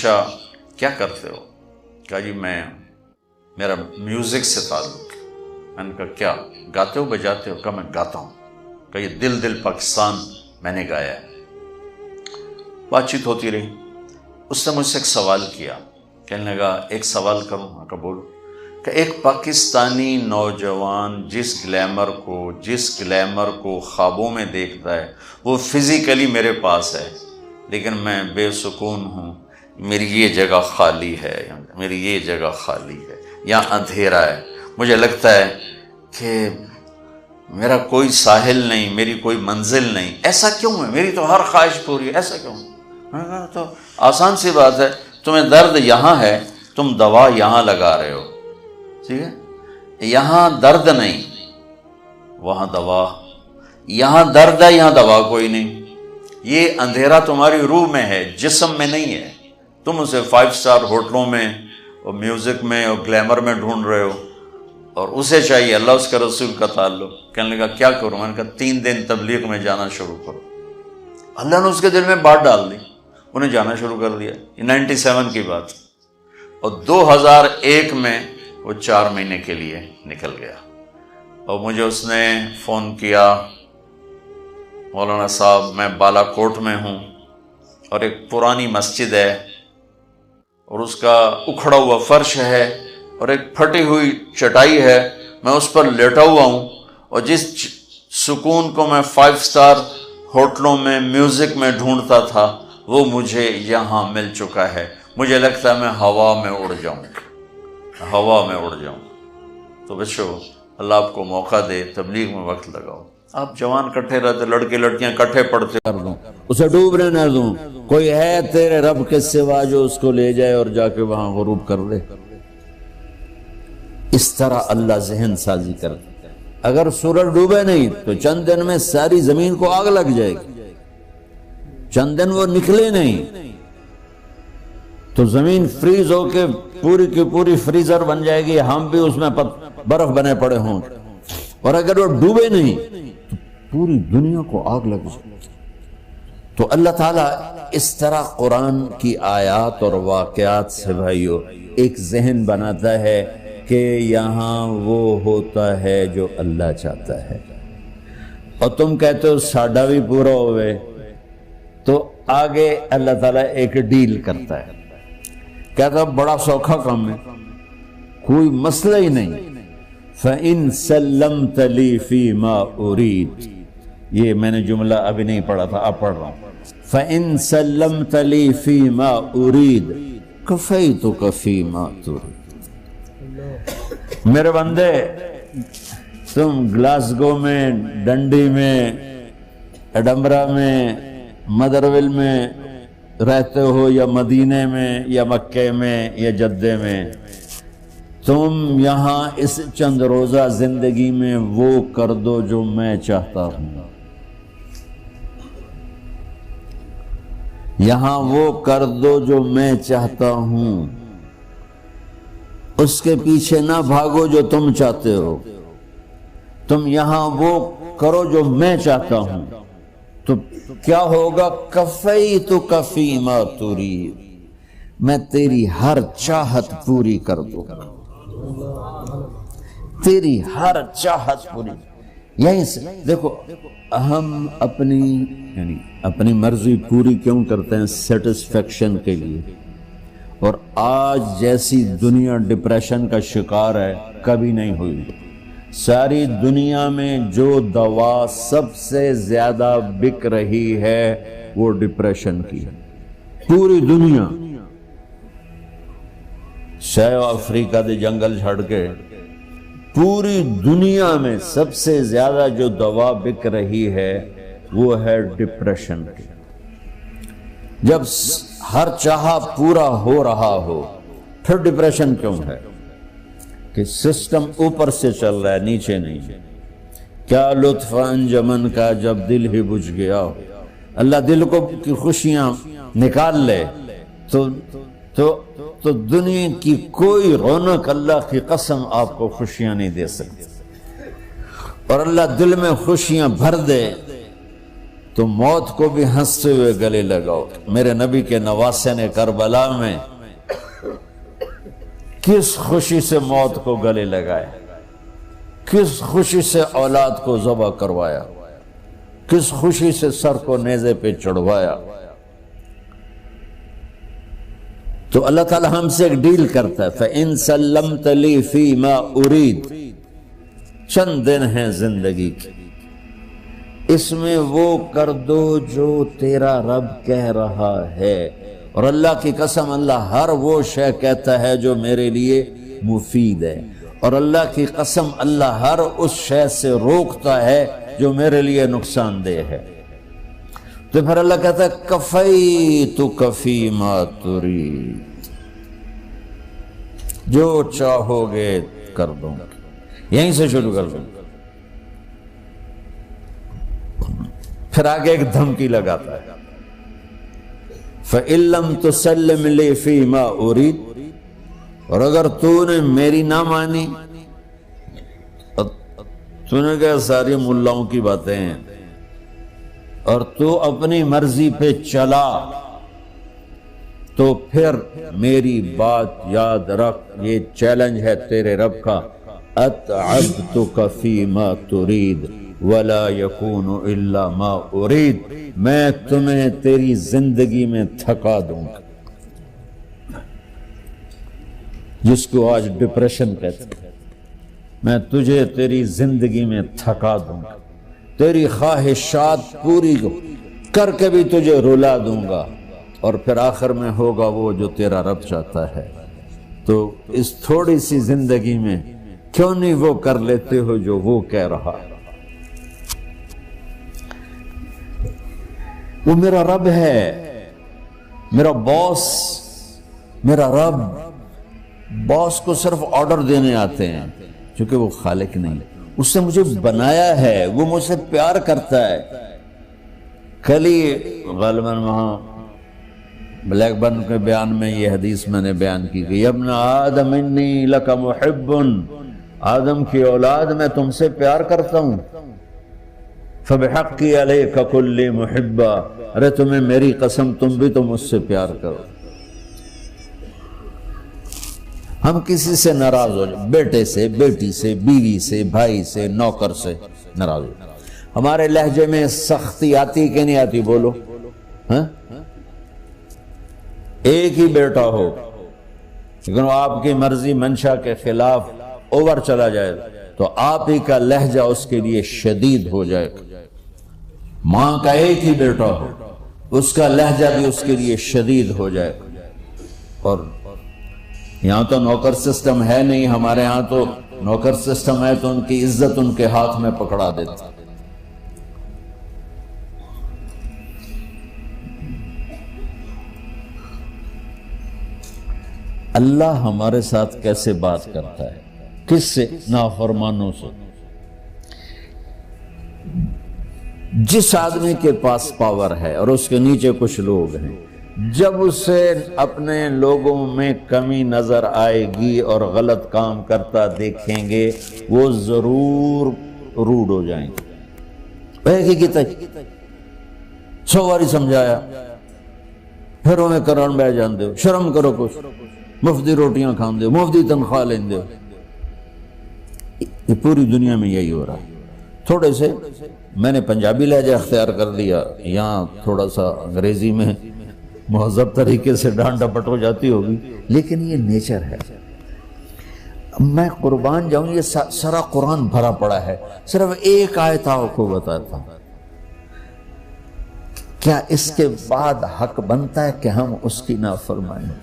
پوچھا کیا کرتے ہو؟ کہا جی میرا میوزک سے تعلق ہے۔ میں نے کہا کیا گاتے ہو بجاتے ہو؟ کہا میں گاتا ہوں۔ کہا یہ دل دل پاکستان میں نے گایا ہے۔ بات چیت ہوتی رہی۔ اس نے مجھ سے ایک سوال کیا، کہنے لگا ایک سوال کروں؟ میں کہا بولو۔ کہ ایک پاکستانی نوجوان جس گلیمر کو خوابوں میں دیکھتا ہے وہ فزیکلی میرے پاس ہے، لیکن میں بے سکون ہوں، میری یہ جگہ خالی ہے، میری یہ جگہ خالی ہے، یہاں اندھیرا ہے، مجھے لگتا ہے کہ میرا کوئی ساحل نہیں، میری کوئی منزل نہیں، ایسا کیوں ہے؟ میری تو ہر خواہش پوری ہے، ایسا کیوں ہے؟ میں نے کہا تو آسان سی بات ہے، تمہیں درد یہاں ہے، تم دوا یہاں لگا رہے ہو، ٹھیک ہے؟ یہاں درد نہیں، وہاں دوا، یہاں درد ہے، یہاں دوا کوئی نہیں۔ یہ اندھیرا تمہاری روح میں ہے، جسم میں نہیں ہے۔ تم اسے 5 سٹار ہوٹلوں میں اور میوزک میں اور گلیمر میں ڈھونڈ رہے ہو، اور اسے چاہیے اللہ اس کے رسول کا تعلق۔ کہنے لگا کیا کروں؟ میں نے کہا 3 دن تبلیغ میں جانا شروع کرو۔ اللہ نے اس کے دل میں بات ڈال دی، انہیں جانا شروع کر دیا۔ یہ 97 کی بات، اور 2001 میں وہ 4 مہینے کے لیے نکل گیا۔ اور مجھے اس نے فون کیا، مولانا صاحب میں بالا کوٹ میں ہوں، اور ایک پرانی مسجد ہے، اور اس کا اکھڑا ہوا فرش ہے، اور ایک پھٹی ہوئی چٹائی ہے، میں اس پر لیٹا ہوا ہوں، اور جس سکون کو میں 5 سٹار ہوٹلوں میں میوزک میں ڈھونڈتا تھا وہ مجھے یہاں مل چکا ہے۔ مجھے لگتا ہے میں ہوا میں اڑ جاؤں، ہوا میں اڑ جاؤں۔ تو بچوں، اللہ آپ کو موقع دے، تبلیغ میں وقت لگاؤ۔ آپ جوان کٹھے رہتے، لڑکے لڑکیاں کٹھے پڑھتے، کر دوں، اسے ڈوبنے نہ دوں۔ کوئی ہے تیرے رب کے سوا جو اس کو لے جائے اور جا کے وہاں غروب کر دے؟ اس طرح اللہ ذہن سازی کرتا۔ اگر سورج ڈوبے نہیں تو چند دن میں ساری زمین کو آگ لگ جائے گی، چند دن وہ نکلے نہیں تو زمین فریز ہو کے پوری کی پوری فریزر بن جائے گی، ہم بھی اس میں برف بنے پڑے ہوں۔ اور اگر وہ ڈوبے نہیں تو پوری دنیا کو آگ لگ جائے۔ تو اللہ تعالیٰ اس طرح قرآن کی آیات اور واقعات سے بھائیو ایک ذہن بناتا ہے کہ یہاں وہ ہوتا ہے جو اللہ چاہتا ہے۔ اور تم کہتے ہو ساڈا بھی پورا ہوئے، تو آگے اللہ تعالیٰ ایک ڈیل کرتا ہے، کہتا ہے بڑا سوکھا کام ہے، کوئی مسئلہ ہی نہیں۔ فَإِن سَلَّمْتَ لِي فِي مَا أُرِيدُ، یہ میں نے جملہ ابھی نہیں پڑھا تھا، اب پڑھ رہا ہوں۔ فَإِن سَلَّمْتَ لِي فِي مَا أُرِيدُ كَفَيْتُكَ فِي مَا تُرِيدُ۔ میرے بندے، تم گلاسگو میں، ڈنڈی میں، ایڈمبرا میں، مدرول میں رہتے ہو، یا مدینے میں، یا مکے میں، یا جدے میں، تم یہاں اس چند روزہ زندگی میں وہ کر دو جو میں چاہتا ہوں، یہاں وہ کر دو جو میں چاہتا ہوں، اس کے پیچھے نہ بھاگو جو تم چاہتے ہو، تم یہاں وہ کرو جو میں چاہتا ہوں، تو کیا ہوگا؟ کفیتک فی ما ترید، میں تیری ہر چاہت پوری کر دوں گا، تیری ہر چاہت پوری۔ یہیں سے دیکھو، ہم اپنی مرضی پوری کیوں کرتے ہیں؟ سیٹسفیکشن کے لیے۔ اور آج جیسی دنیا ڈپریشن کا شکار ہے کبھی نہیں ہوئی۔ ساری دنیا میں جو دوا سب سے زیادہ بک رہی ہے وہ ڈپریشن کی ہے، پوری دنیا۔ ساؤتھ افریقہ دے جنگل چھڑ کے پوری دنیا میں سب سے زیادہ جو دوا بک رہی ہے وہ ہے ڈپریشن کی۔ جب ہر چاہا پورا ہو رہا ہو پھر ڈپریشن کیوں ہے؟ کہ سسٹم اوپر سے چل رہا ہے، نیچے نہیں۔ کیا لطف انجمن کا جب دل ہی بجھ گیا ہو۔ اللہ دل کو کی خوشیاں نکال لے تو دنیا کی کوئی رونق اللہ کی قسم آپ کو خوشیاں نہیں دے سکتی۔ اور اللہ دل میں خوشیاں بھر دے تو موت کو بھی ہنستے ہوئے گلے لگاؤ۔ میرے نبی کے نواسے نے کربلا میں کس خوشی سے موت کو گلے لگایا، کس خوشی سے اولاد کو ذبح کروایا، کس خوشی سے سر کو نیزے پہ چڑھوایا۔ تو اللہ تعالی ہم سے ایک ڈیل کرتا ہے، فَإِن سَلَّمْتَ لِي فِي مَا أُرِيد، چند دن ہیں زندگی کی، اس میں وہ کر دو جو تیرا رب کہہ رہا ہے۔ اور اللہ کی قسم اللہ ہر وہ شے کہتا ہے جو میرے لیے مفید ہے، اور اللہ کی قسم اللہ ہر اس شے سے روکتا ہے جو میرے لیے نقصان دہ ہے۔ تو پھر اللہ کہتا ہے کفیتک فی ما ترید، جو چاہو گے کر دوں گا، یہیں سے شروع کر دوں گا۔ پھر آگے ایک دھمکی لگاتا ہے، فَإِن لَّمْ تُسَلِّمْ لِي فِي مَا أُرِيدُ، اور اگر تو نے میری نہ مانی، تو نے کہا ساری ملاؤں کی باتیں ہیں، اور تو اپنی مرضی پہ چلا، تو پھر میری بات یاد رکھ، یہ چیلنج ہے تیرے رب کا، أَتْعَبْتُكَ فِي مَا تُرِيدُ وَلَا يَكُونُ إِلَّا مَا أُرِيدُ، میں تمہیں تیری زندگی میں تھکا دوں گا، جس کو آج ڈپریشن کہتے ہیں، میں تجھے تیری زندگی میں تھکا دوں گا، تیری خواہشات پوری کر کے بھی تجھے رلا دوں گا، اور پھر آخر میں ہوگا وہ جو تیرا رب چاہتا ہے۔ تو اس تھوڑی سی زندگی میں کیوں نہیں وہ کر لیتے ہو جو وہ کہہ رہا ہے؟ وہ میرا رب ہے، میرا باس، میرا رب۔ باس کو صرف آرڈر دینے آتے ہیں، چونکہ وہ خالق نہیں، اس نے مجھے بنایا ہے، وہ مجھ سے پیار کرتا ہے۔ کل ہی غالباً وہاں بلیک برن کے بیان میں یہ حدیث میں نے بیان کی کہ ابن آدم انی لک محب، آدم کی اولاد میں تم سے پیار کرتا ہوں، فبحقی علیک کلی محبا، ارے تمہیں میری قسم تم بھی تو مجھ سے پیار کرو۔ ہم کسی سے ناراض ہو جائیں، بیٹے سے، بیٹی سے، بیوی سے، بھائی سے، نوکر سے ناراض ہو جائیں، ہمارے لہجے میں سختی آتی کہ نہیں آتی؟ بولو ہاں؟ ایک ہی بیٹا ہو لیکن وہ آپ کی مرضی منشا کے خلاف اوور چلا جائے تو آپ ہی کا لہجہ اس کے لیے شدید ہو جائے گا۔ ماں کا ایک ہی بیٹا ہو، اس کا لہجہ بھی اس کے لیے شدید ہو جائے گا۔ اور یہاں تو نوکر سسٹم ہے نہیں، ہمارے یہاں تو نوکر سسٹم ہے تو ان کی عزت ان کے ہاتھ میں پکڑا دیتا۔ اللہ ہمارے ساتھ کیسے بات کرتا ہے؟ کس سے؟ نافرمانوں سے۔ جس آدمی کے پاس پاور ہے اور اس کے نیچے کچھ لوگ ہیں، جب اسے اپنے لوگوں میں کمی نظر آئے گی اور غلط کام کرتا دیکھیں گے، وہ ضرور روڈ ہو جائیں گے۔ ایک ہی کہتا 100 باری سمجھایا، پھر انہیں کرن بہ جان دے، شرم کرو، کچھ مفتی روٹیاں کھان دے، مفتی تنخواہ لیں دے۔ یہ پوری دنیا میں یہی ہو رہا ہے۔ تھوڑے سے میں نے پنجابی لہجہ اختیار کر دیا، یہاں تھوڑا سا انگریزی میں مہذب طریقے سے ڈانٹ ڈپٹ ہو جاتی ہوگی، لیکن یہ نیچر ہے۔ میں قربان جاؤں، یہ سارا قرآن بھرا پڑا ہے، صرف ایک آیت آپ کو بتاتا ہوں۔ کیا اس کے بعد حق بنتا ہے کہ ہم اس کی نافرمانی؟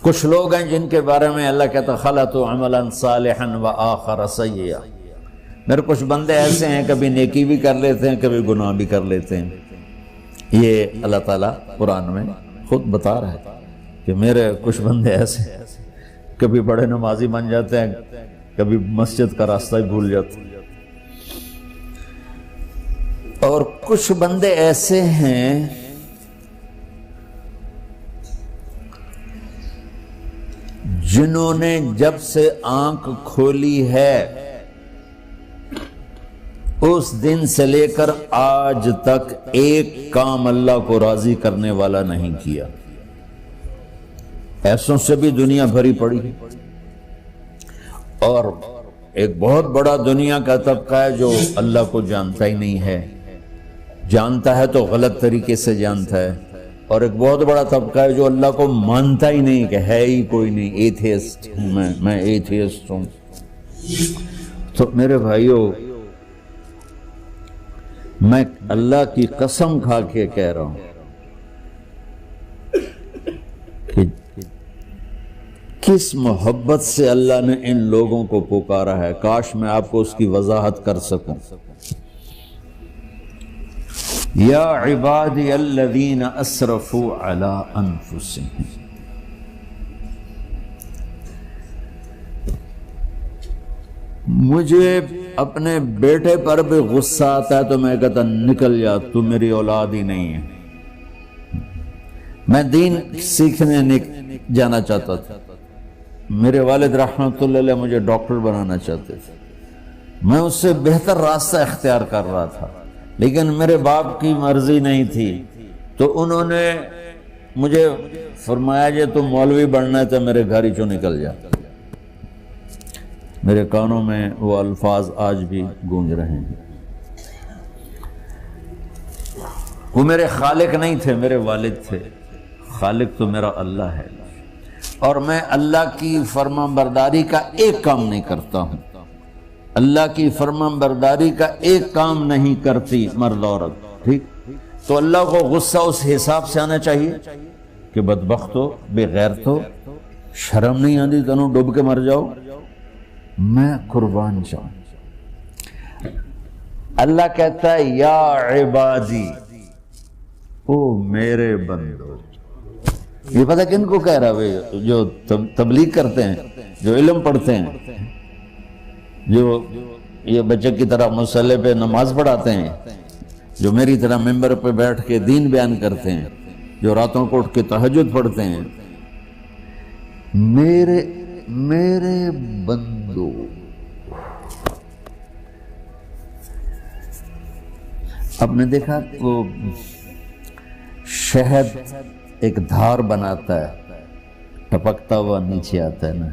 کچھ لوگ ہیں جن کے بارے میں اللہ کہتا خلطوا عملا صالحا وآخر سیئا، میرے کچھ بندے ایسے ہیں کبھی نیکی بھی کر لیتے ہیں، کبھی گناہ بھی کر لیتے ہیں۔ یہ اللہ تعالیٰ قرآن میں خود بتا رہا ہے کہ میرے کچھ بندے ایسے ہیں، کبھی بڑے نمازی بن جاتے ہیں، کبھی مسجد کا راستہ ہی بھول جاتے ہیں، اور کچھ بندے ایسے ہیں جنہوں نے جب سے آنکھ کھولی ہے اس دن سے لے کر آج تک ایک کام اللہ کو راضی کرنے والا نہیں کیا. ایسوں سے بھی دنیا بھری پڑی ہے، اور ایک بہت بڑا دنیا کا طبقہ ہے جو اللہ کو جانتا ہی نہیں ہے، جانتا ہے تو غلط طریقے سے جانتا ہے، اور ایک بہت بڑا طبقہ ہے جو اللہ کو مانتا ہی نہیں کہ ہے ہی کوئی نہیں. ایتھیسٹ ہوں میں ایتھیسٹ ہوں. تو میرے بھائیوں، میں اللہ کی قسم کھا کے کہہ رہا ہوں کہ کس محبت سے اللہ نے ان لوگوں کو پکارا ہے، کاش میں آپ کو اس کی وضاحت کر سکوں. یا عبادی الذین اسرفوا علی انفسہم، مجھے اپنے بیٹے پر بھی غصہ آتا ہے تو میں کہتا نکل جا، تو میری اولاد ہی نہیں ہے. میں دین سیکھنے جانا چاہتا تھا، میرے والد رحمۃ اللہ علیہ مجھے ڈاکٹر بنانا چاہتے تھے، میں اس سے بہتر راستہ اختیار کر رہا تھا، لیکن میرے باپ کی مرضی نہیں تھی. تو انہوں نے مجھے فرمایا جی تم مولوی بننا ہے تو میرے گھر ہی چوں نکل جا. میرے کانوں میں وہ الفاظ آج بھی گونج رہے ہیں. وہ میرے خالق نہیں تھے، میرے والد تھے. خالق تو میرا اللہ ہے، اور میں اللہ کی فرمان برداری کا ایک کام نہیں کرتا ہوں. اللہ کی فرمان برداری کا ایک کام نہیں کرتی مرد عورت، ٹھیک؟ تو اللہ کو غصہ اس حساب سے آنا چاہیے کہ بدبخت ہو، بے غیرت ہو، شرم نہیں آتی تنوں ڈوب کے مر جاؤ. میں قربان جاؤں. اللہ کہتا ہے یا عبادی، او میرے بندو. یہ پتہ کن کو کہہ رہا ہے؟ جو تبلیغ کرتے ہیں، جو علم پڑھتے ہیں، جو یہ بچے کی طرح مصلی پہ نماز پڑھاتے ہیں، جو میری طرح ممبر پہ بیٹھ کے دین بیان کرتے ہیں، جو راتوں کو اٹھ کے تہجد پڑھتے ہیں. میرے بندو، آپ نے دیکھا وہ شہد ایک دھار بناتا ہے، ٹپکتا ہوا نیچے آتا ہے نا.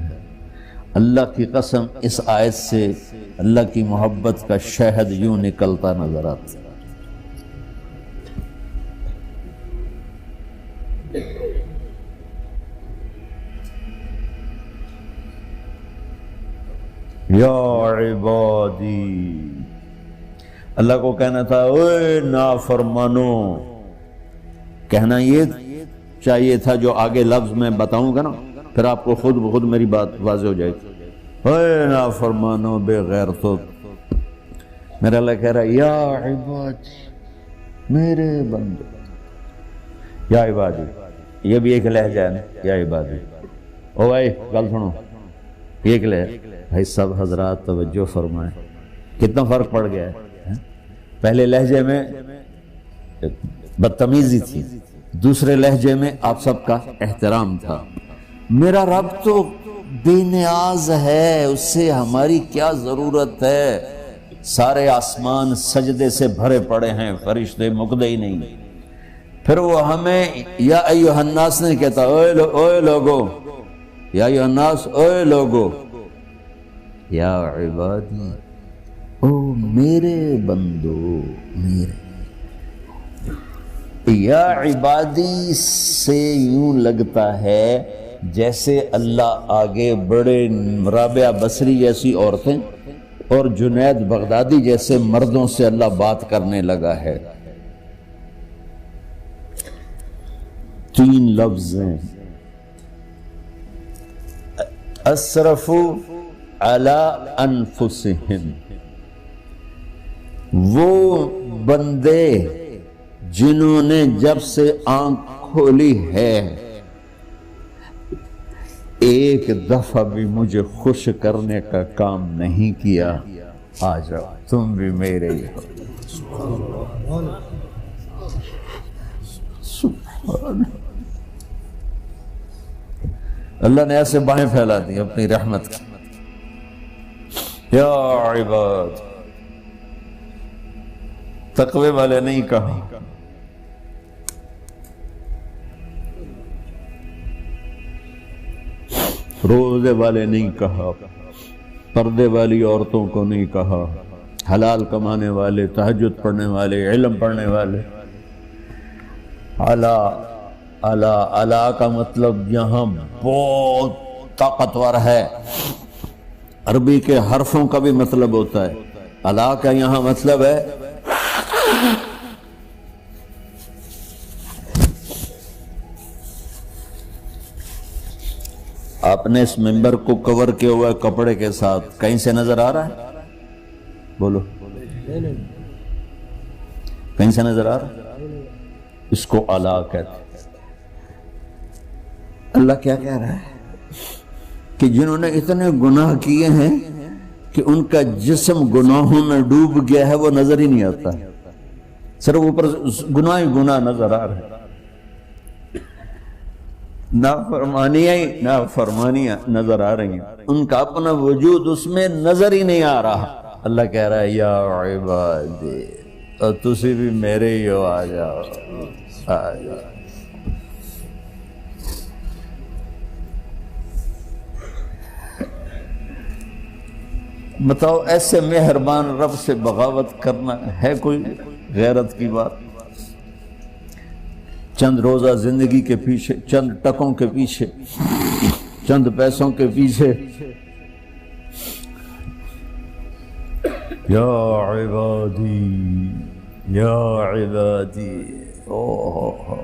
اللہ کی قسم اس آیت سے اللہ کی محبت کا شہد یوں نکلتا نظر آتا ہے. یا عبادی، اللہ کو کہنا تھا اوے نافرمانو. کہنا یہ چاہیے تھا جو آگے لفظ میں بتاؤں گا نا، پھر آپ کو خود بخود میری بات واضح ہو جائے گی. اوے نافرمانو، بے غیرتو. میرا اللہ کہہ رہا ہے یا عبادی، میرے بندو. یا عبادی یہ بھی ایک لہجہ ہے نا، یا عبادی. او بھائی گل سنو، ایک لہجہ. بھائی سب حضرات توجہ فرمائیں، کتنا فرق پڑ گیا ہے. پہلے لہجے میں بدتمیزی تھی، دوسرے لہجے میں آپ سب کا احترام تھا. میرا رب تو بے نیاز ہے، اس سے ہماری کیا ضرورت ہے. سارے آسمان سجدے سے بھرے پڑے ہیں، فرشتے مکدے ہی نہیں. پھر وہ ہمیں یا ایھا الناس نہیں کہتا، اوے لوگو، یا ایھا الناس، اوے لوگو. یا عبادی، او میرے بندو، میرے. یا عبادی سے یوں لگتا ہے جیسے اللہ آگے بڑے رابعہ بصری جیسی عورتیں اور جنید بغدادی جیسے مردوں سے اللہ بات کرنے لگا ہے. 3 لفظ ہیں، اسرفوا علی انفسہم. وہ بندے جنہوں نے جب سے آنکھ کھولی ہے ایک دفعہ بھی مجھے خوش کرنے کا کام نہیں کیا. آ جاؤ تم بھی میرے ہی ہو. اللہ نے ایسے بائیں پھیلا دی اپنی رحمت کی. یا عباد، تقوی والے نہیں کہا، روزے والے نہیں کہا، پردے والی عورتوں کو نہیں کہا، حلال کمانے والے، تہجد پڑھنے والے، علم پڑھنے والے. اعلیٰ کا مطلب یہاں بہت طاقتور ہے. عربی کے حرفوں کا بھی مطلب ہوتا ہے. اعلیٰ کا یہاں مطلب ہے آپ نے اس ممبر کو کور کیا ہوا ہے کپڑے کے ساتھ، کہیں سے نظر آ رہا ہے؟ بولو، کہیں سے نظر آ رہا ہے؟ اس کو اعلیٰ کہتے ہیں. اللہ کیا کہہ رہا ہے کہ جنہوں نے اتنے گناہ کیے ہیں کہ ان کا جسم گناہوں میں ڈوب گیا ہے، وہ نظر ہی نہیں آتا، صرف اوپر گناہ ہی گناہ نظر آ رہے ہیں. نافرمانیاں نظر آ رہی ہیں، ان کا اپنا وجود اس میں نظر ہی نہیں آ رہا. اللہ کہہ رہا ہے یا عبادی، اور تسی بھی میرے ہی ہو، آ جاؤ آ جاؤ. بتاؤ ایسے مہربان رب سے بغاوت کرنا ہے کوئی غیرت کی بات؟ چند روزہ زندگی کے پیچھے، چند ٹکوں کے پیچھے، چند پیسوں کے پیچھے. یا عبادی یا عبادی، اوہ